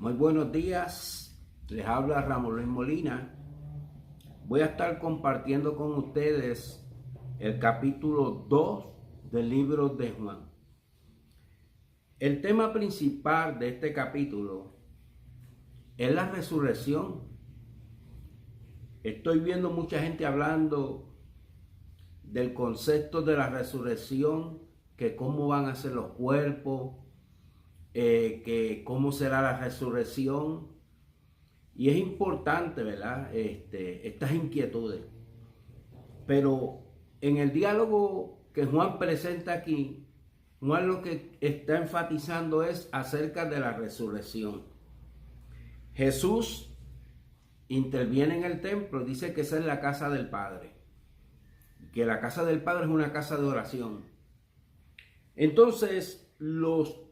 Muy buenos días, les habla Ramón Luis Molina. Voy a estar compartiendo con ustedes el capítulo 2 del libro de Juan. El tema principal de este capítulo es la resurrección. Estoy viendo mucha gente hablando del concepto de la resurrección, que cómo van a ser los cuerpos, que cómo será la resurrección. Y es importante, ¿verdad? Estas inquietudes. Pero en el diálogo que Juan presenta aquí, Juan lo que está enfatizando es acerca de la resurrección. Jesús interviene en el templo, dice que esa es la casa del Padre, que la casa del Padre es una casa de oración. Entonces, los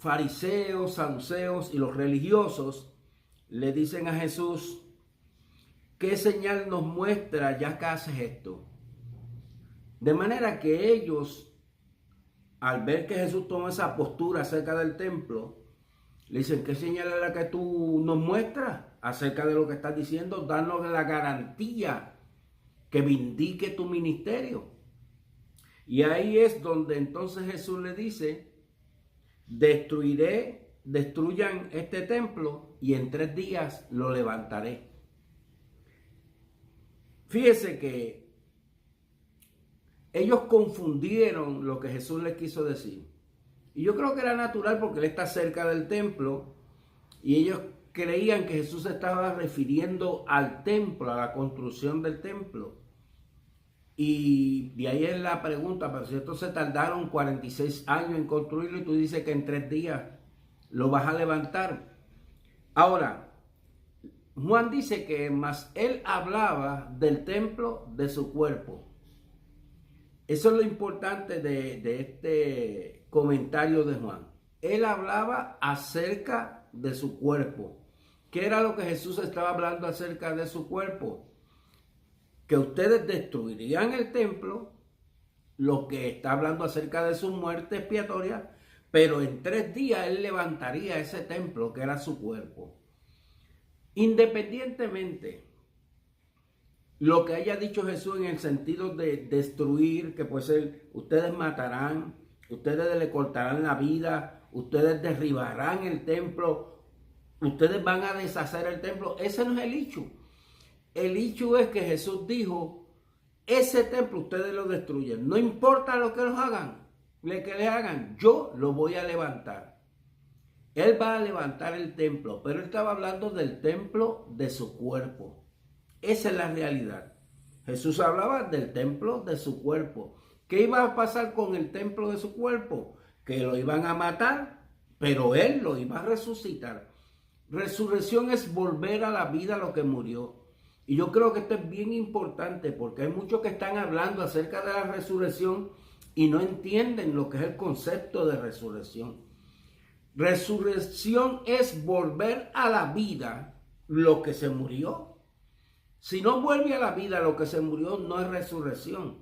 fariseos, saduceos y los religiosos le dicen a Jesús: ¿qué señal nos muestra ya que haces esto? De manera que ellos, al ver que Jesús toma esa postura acerca del templo, le dicen: ¿qué señal es la que tú nos muestras acerca de lo que estás diciendo? Danos la garantía que vindique tu ministerio. Y ahí es donde entonces Jesús le dice: destruyan este templo y en 3 días lo levantaré. Fíjese que ellos confundieron lo que Jesús les quiso decir. Y yo creo que era natural porque él está cerca del templo y ellos creían que Jesús se estaba refiriendo al templo, a la construcción del templo. Y de ahí es la pregunta: pero si estos se tardaron 46 años en construirlo y tú dices que en 3 días lo vas a levantar. Ahora, Juan dice que más él hablaba del templo de su cuerpo. Eso es lo importante de este comentario de Juan. Él hablaba acerca de su cuerpo. ¿Qué era lo que Jesús estaba hablando acerca de su cuerpo? Que ustedes destruirían el templo, lo que está hablando acerca de su muerte expiatoria, pero en 3 días él levantaría ese templo que era su cuerpo. Independientemente lo que haya dicho Jesús en el sentido de destruir, que puede ser: ustedes matarán, ustedes le cortarán la vida, ustedes derribarán el templo, ustedes van a deshacer el templo. Ese no es el hecho. El hecho es que Jesús dijo: ese templo ustedes lo destruyen, no importa lo que los hagan, que les hagan, yo lo voy a levantar. Él va a levantar el templo, pero él estaba hablando del templo de su cuerpo. Esa es la realidad. Jesús hablaba del templo de su cuerpo. ¿Qué iba a pasar con el templo de su cuerpo? Que lo iban a matar, pero él lo iba a resucitar. Resurrección es volver a la vida lo que murió. Y yo creo que esto es bien importante porque hay muchos que están hablando acerca de la resurrección y no entienden lo que es el concepto de resurrección. Resurrección es volver a la vida lo que se murió. Si no vuelve a la vida lo que se murió, no es resurrección.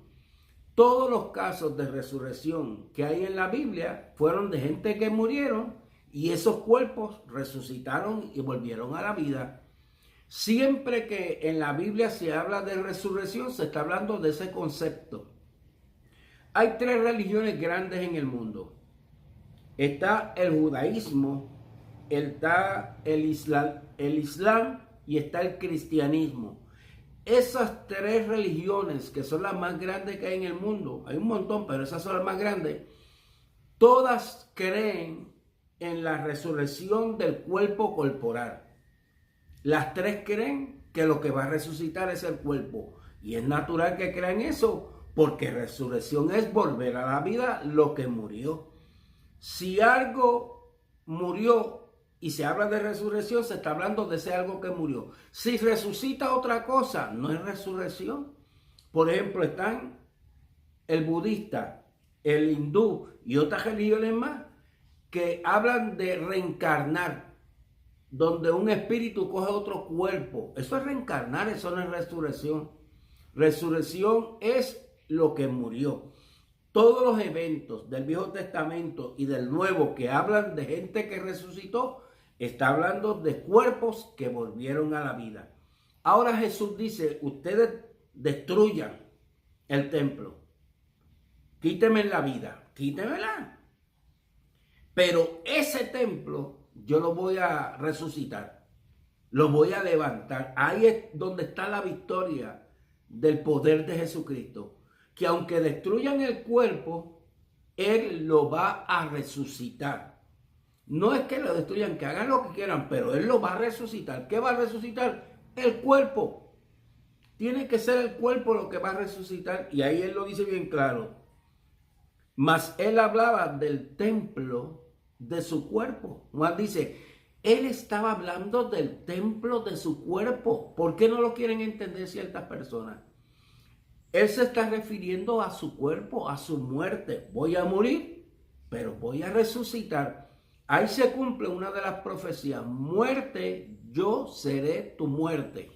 Todos los casos de resurrección que hay en la Biblia fueron de gente que murieron y esos cuerpos resucitaron y volvieron a la vida. Siempre que en la Biblia se habla de resurrección, se está hablando de ese concepto. Hay 3 religiones grandes en el mundo. Está el judaísmo, está el islam y está el cristianismo. Esas 3 religiones, que son las más grandes que hay en el mundo, hay un montón, pero esas son las más grandes, todas creen en la resurrección del cuerpo corporal. Las 3 creen que lo que va a resucitar es el cuerpo. Y es natural que crean eso, porque resurrección es volver a la vida lo que murió. Si algo murió y se habla de resurrección, se está hablando de ese algo que murió. Si resucita otra cosa, no es resurrección. Por ejemplo, están el budista, el hindú y otras religiones más que hablan de reencarnar, donde un espíritu coge otro cuerpo. Eso es reencarnar, eso no es resurrección. Resurrección es lo que murió. Todos los eventos del Viejo Testamento y del Nuevo que hablan de gente que resucitó, Está hablando de cuerpos que volvieron a la vida. Ahora Jesús dice, ustedes destruyan el templo. Quítenme la vida, quítemela. Pero ese templo yo lo voy a resucitar. Lo voy a levantar. Ahí es donde está la victoria del poder de Jesucristo. Que aunque destruyan el cuerpo, Él lo va a resucitar. No es que lo destruyan, que hagan lo que quieran, pero Él lo va a resucitar. ¿Qué va a resucitar? El cuerpo. Tiene que ser el cuerpo lo que va a resucitar. Y ahí Él lo dice bien claro. Mas Él hablaba del templo de su cuerpo. Juan dice, Él estaba hablando del templo de su cuerpo. ¿Por qué no lo quieren entender ciertas personas? Él se está refiriendo a su cuerpo, a su muerte. Voy a morir, pero voy a resucitar. Ahí se cumple una de las profecías. Muerte, yo seré tu muerte.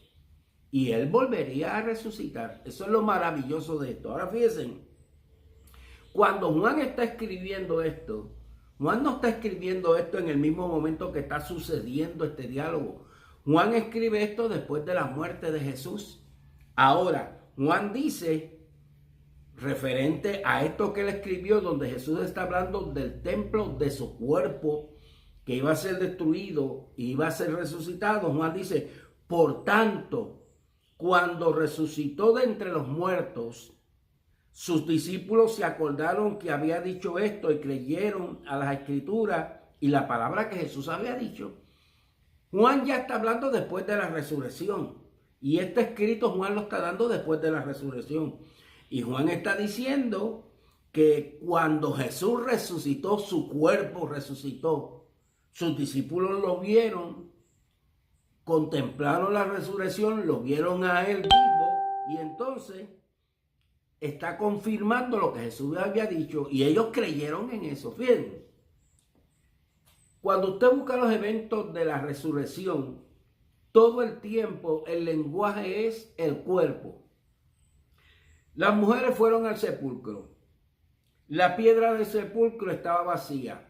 Y Él volvería a resucitar. Eso es lo maravilloso de esto. Ahora fíjense, cuando Juan está escribiendo esto, Juan no está escribiendo esto en el mismo momento que está sucediendo este diálogo. Juan escribe esto después de la muerte de Jesús. Ahora, Juan dice, referente a esto que él escribió, donde Jesús está hablando del templo de su cuerpo, que iba a ser destruido y iba a ser resucitado. Juan dice, por tanto, cuando resucitó de entre los muertos, sus discípulos se acordaron que había dicho esto y creyeron a las escrituras y la palabra que Jesús había dicho. Juan ya está hablando después de la resurrección. Y este escrito Juan lo está dando después de la resurrección. Y Juan está diciendo que cuando Jesús resucitó, su cuerpo resucitó. Sus discípulos lo vieron, contemplaron la resurrección, lo vieron a él vivo y entonces está confirmando lo que Jesús había dicho y ellos creyeron en eso. Fíjense, cuando usted busca los eventos de la resurrección, todo el tiempo el lenguaje es el cuerpo. Las mujeres fueron al sepulcro. La piedra del sepulcro estaba vacía.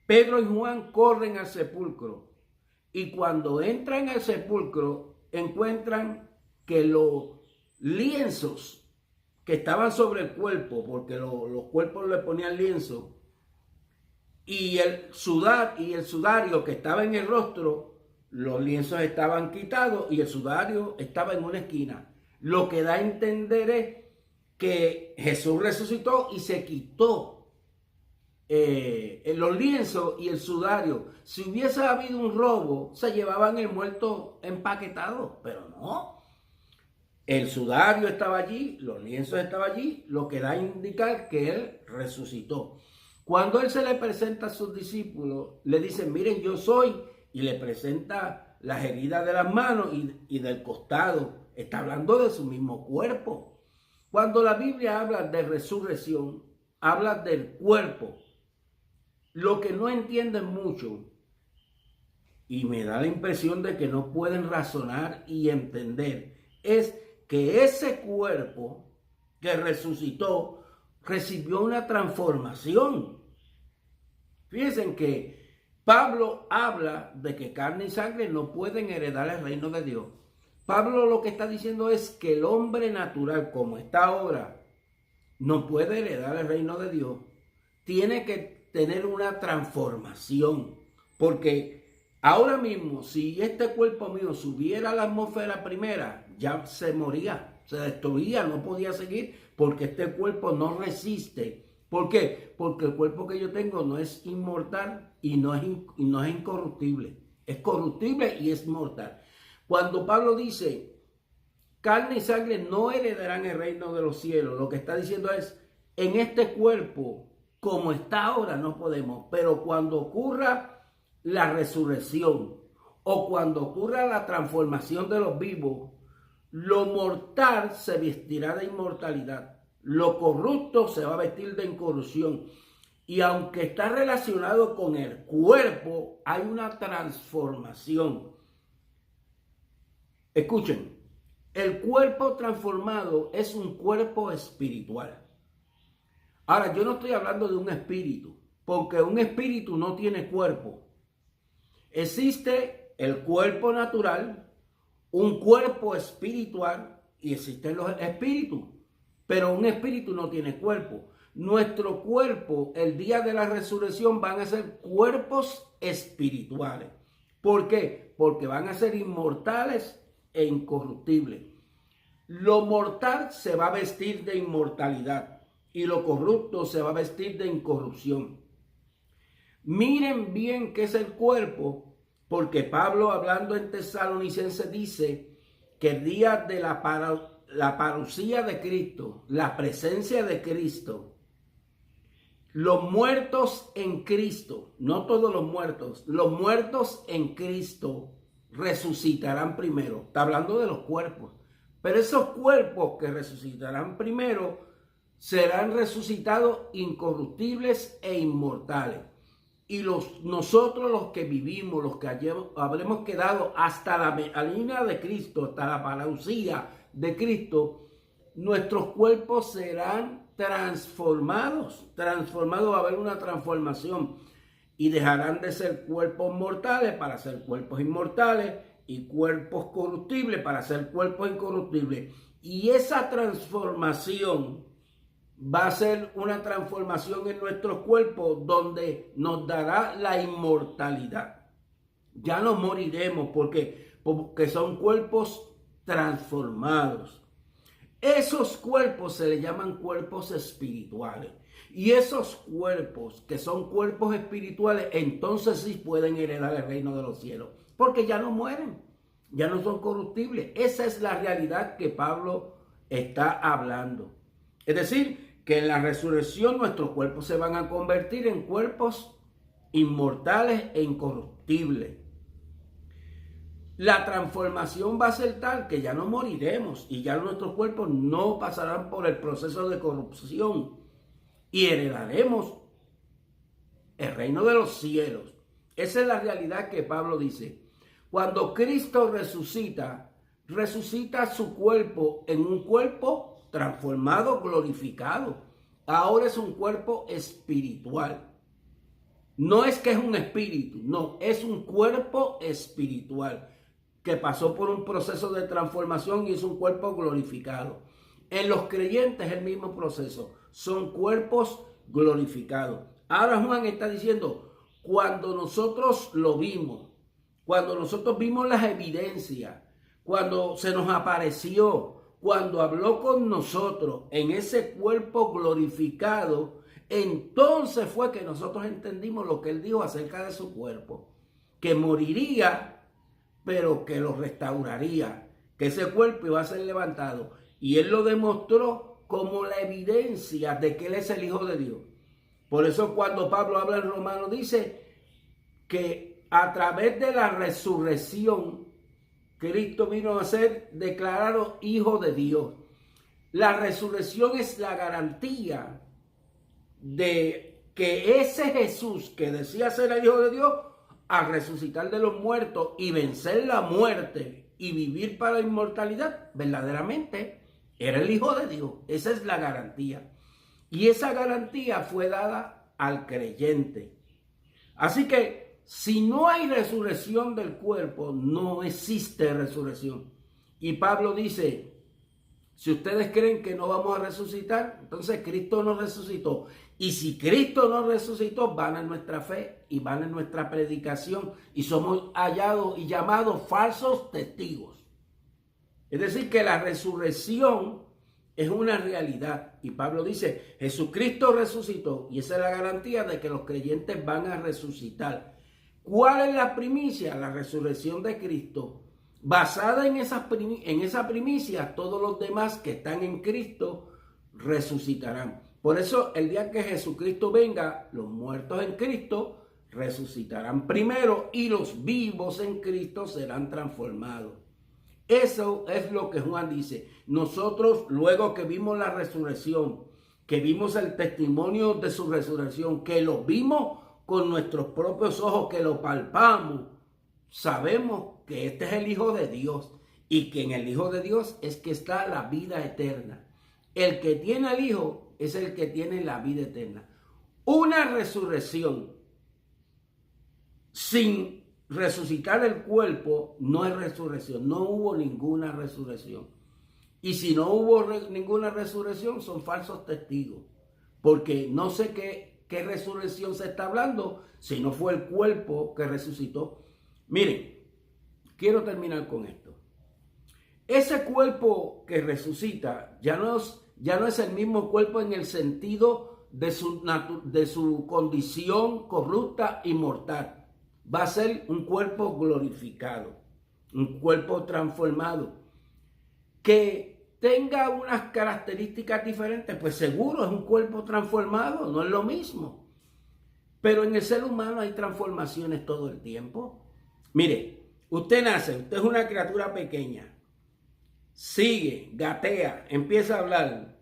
Pedro y Juan corren al sepulcro. Y cuando entran al sepulcro, encuentran que los lienzos que estaban sobre el cuerpo, porque los cuerpos le ponían lienzo, y el sudario que estaba en el rostro, los lienzos estaban quitados y el sudario estaba en una esquina. Lo que da a entender es que Jesús resucitó y se quitó los lienzos y el sudario. Si hubiese habido un robo, se llevaban el muerto empaquetado, pero no. El sudario estaba allí, los lienzos estaban allí, lo que da a indicar que Él resucitó. Cuando Él se le presenta a sus discípulos, le dicen, miren, yo soy, y le presenta las heridas de las manos y del costado. Está hablando de su mismo cuerpo. Cuando la Biblia habla de resurrección, habla del cuerpo. Lo que no entienden mucho, y me da la impresión de que no pueden razonar y entender, es que ese cuerpo que resucitó recibió una transformación. Fíjense que Pablo habla de que carne y sangre no pueden heredar el reino de Dios. Pablo lo que está diciendo es que el hombre natural, como está ahora, no puede heredar el reino de Dios. Tiene que tener una transformación. Porque ahora mismo, si este cuerpo mío subiera a la atmósfera primera, ya se moría, se destruía, no podía seguir, porque este cuerpo no resiste. ¿Por qué? Porque el cuerpo que yo tengo no es inmortal y no es incorruptible. Es corruptible y es mortal. Cuando Pablo dice, carne y sangre no heredarán el reino de los cielos, lo que está diciendo es, en este cuerpo, como está ahora, no podemos. Pero cuando ocurra la resurrección o cuando ocurra la transformación de los vivos, lo mortal se vestirá de inmortalidad. Lo corrupto se va a vestir de incorrupción. Y aunque está relacionado con el cuerpo, hay una transformación. Escuchen, el cuerpo transformado es un cuerpo espiritual. Ahora, yo no estoy hablando de un espíritu, porque un espíritu no tiene cuerpo. Existe el cuerpo natural, un cuerpo espiritual y existen los espíritus. Pero un espíritu no tiene cuerpo. Nuestro cuerpo, el día de la resurrección, van a ser cuerpos espirituales. ¿Por qué? Porque van a ser inmortales e incorruptibles. Lo mortal se va a vestir de inmortalidad y lo corrupto se va a vestir de incorrupción. Miren bien qué es el cuerpo, porque Pablo, hablando en Tesalonicenses, dice que el día de la parucía de Cristo, la presencia de Cristo, los muertos en Cristo, no todos los muertos en Cristo resucitarán primero. Está hablando de los cuerpos. Pero esos cuerpos que resucitarán primero serán resucitados incorruptibles e inmortales. Y nosotros los que vivimos, los que habremos quedado hasta la línea de Cristo, hasta la parucía de Cristo, nuestros cuerpos serán transformados. Va a haber una transformación. Y dejarán de ser cuerpos mortales para ser cuerpos inmortales y cuerpos corruptibles para ser cuerpos incorruptibles. Y esa transformación va a ser una transformación en nuestros cuerpos donde nos dará la inmortalidad. Ya no moriremos porque son cuerpos transformados. Esos cuerpos se le llaman cuerpos espirituales. Y esos cuerpos que son cuerpos espirituales, entonces sí pueden heredar el reino de los cielos. Porque ya no mueren, ya no son corruptibles. Esa es la realidad que Pablo está hablando. Es decir, que en la resurrección nuestros cuerpos se van a convertir en cuerpos inmortales e incorruptibles. La transformación va a ser tal que ya no moriremos y ya nuestros cuerpos no pasarán por el proceso de corrupción y heredaremos el reino de los cielos. Esa es la realidad que Pablo dice. Cuando Cristo resucita su cuerpo en un cuerpo transformado, glorificado. Ahora es un cuerpo espiritual. No es que es un espíritu, no, es un cuerpo espiritual que pasó por un proceso de transformación y es un cuerpo glorificado. En los creyentes es el mismo proceso, son cuerpos glorificados. Ahora Juan está diciendo, cuando nosotros lo vimos, cuando nosotros vimos las evidencias, cuando se nos apareció, cuando habló con nosotros en ese cuerpo glorificado, entonces fue que nosotros entendimos lo que él dijo acerca de su cuerpo, que moriría, pero que lo restauraría, que ese cuerpo iba a ser levantado. Y él lo demostró como la evidencia de que él es el Hijo de Dios. Por eso cuando Pablo habla en Romanos dice que a través de la resurrección, Cristo vino a ser declarado Hijo de Dios. La resurrección es la garantía de que ese Jesús que decía ser el Hijo de Dios, al resucitar de los muertos y vencer la muerte y vivir para la inmortalidad, verdaderamente era el Hijo de Dios. Esa es la garantía. Y esa garantía fue dada al creyente. Así que si no hay resurrección del cuerpo, no existe resurrección. Y Pablo dice, si ustedes creen que no vamos a resucitar, entonces Cristo no resucitó. Y si Cristo no resucitó, van en nuestra fe y van en nuestra predicación y somos hallados y llamados falsos testigos. Es decir, que la resurrección es una realidad. Y Pablo dice, Jesucristo resucitó y esa es la garantía de que los creyentes van a resucitar. ¿Cuál es la primicia? La resurrección de Cristo. Basada en esa primicia, todos los demás que están en Cristo resucitarán. Por eso, el día que Jesucristo venga, los muertos en Cristo resucitarán primero y los vivos en Cristo serán transformados. Eso es lo que Juan dice. Nosotros, luego que vimos la resurrección, que vimos el testimonio de su resurrección, que lo vimos con nuestros propios ojos, que lo palpamos, sabemos que este es el Hijo de Dios y que en el Hijo de Dios es que está la vida eterna. El que tiene al Hijo es el que tiene la vida eterna. Una resurrección sin resucitar el cuerpo no es resurrección, no hubo ninguna resurrección. Y si no hubo ninguna resurrección, son falsos testigos, porque no sé qué resurrección se está hablando si no fue el cuerpo que resucitó. Miren, quiero terminar con esto. Ese cuerpo que resucita ya no es el mismo cuerpo en el sentido de su condición corrupta y mortal. Va a ser un cuerpo glorificado, un cuerpo transformado, que tenga unas características diferentes, pues seguro es un cuerpo transformado, no es lo mismo. Pero en el ser humano hay transformaciones todo el tiempo. Mire, usted nace, usted es una criatura pequeña, sigue, gatea, empieza a hablar,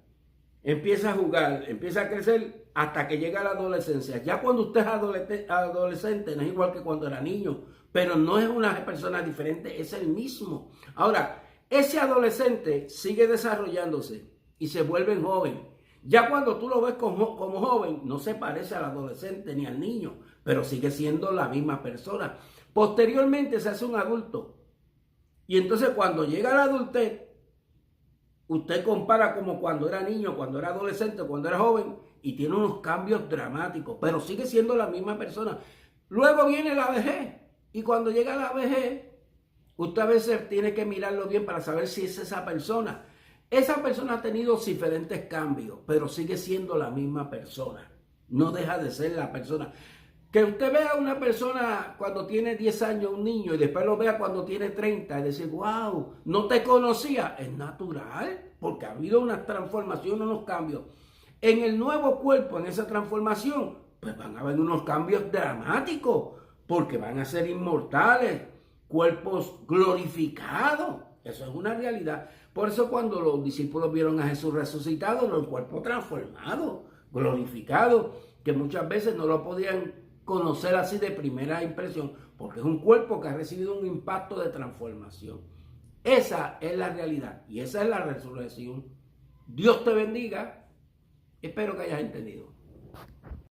empieza a jugar, empieza a crecer hasta que llega a la adolescencia. Ya cuando usted es adolescente no es igual que cuando era niño, pero no es una persona diferente, es el mismo. Ahora, ese adolescente sigue desarrollándose y se vuelve joven. Ya cuando tú lo ves como joven, no se parece al adolescente ni al niño, pero sigue siendo la misma persona. Posteriormente se hace un adulto. Y entonces cuando llega a la adultez, usted compara como cuando era niño, cuando era adolescente, cuando era joven, y tiene unos cambios dramáticos, pero sigue siendo la misma persona. Luego viene la vejez, y cuando llega la vejez, usted a veces tiene que mirarlo bien para saber si es esa persona. Esa persona ha tenido diferentes cambios, pero sigue siendo la misma persona. No deja de ser la persona. Que usted vea a una persona cuando tiene 10 años, un niño, y después lo vea cuando tiene 30, y decir, wow, no te conocía, es natural, porque ha habido una transformación, unos cambios. En el nuevo cuerpo, en esa transformación, pues van a haber unos cambios dramáticos, porque van a ser inmortales, cuerpos glorificados. Eso es una realidad. Por eso cuando los discípulos vieron a Jesús resucitado, los cuerpos transformados, glorificados, que muchas veces no lo podían conocer así de primera impresión, porque es un cuerpo que ha recibido un impacto de transformación. Esa es la realidad y esa es la resurrección. Dios te bendiga. Espero que hayas entendido.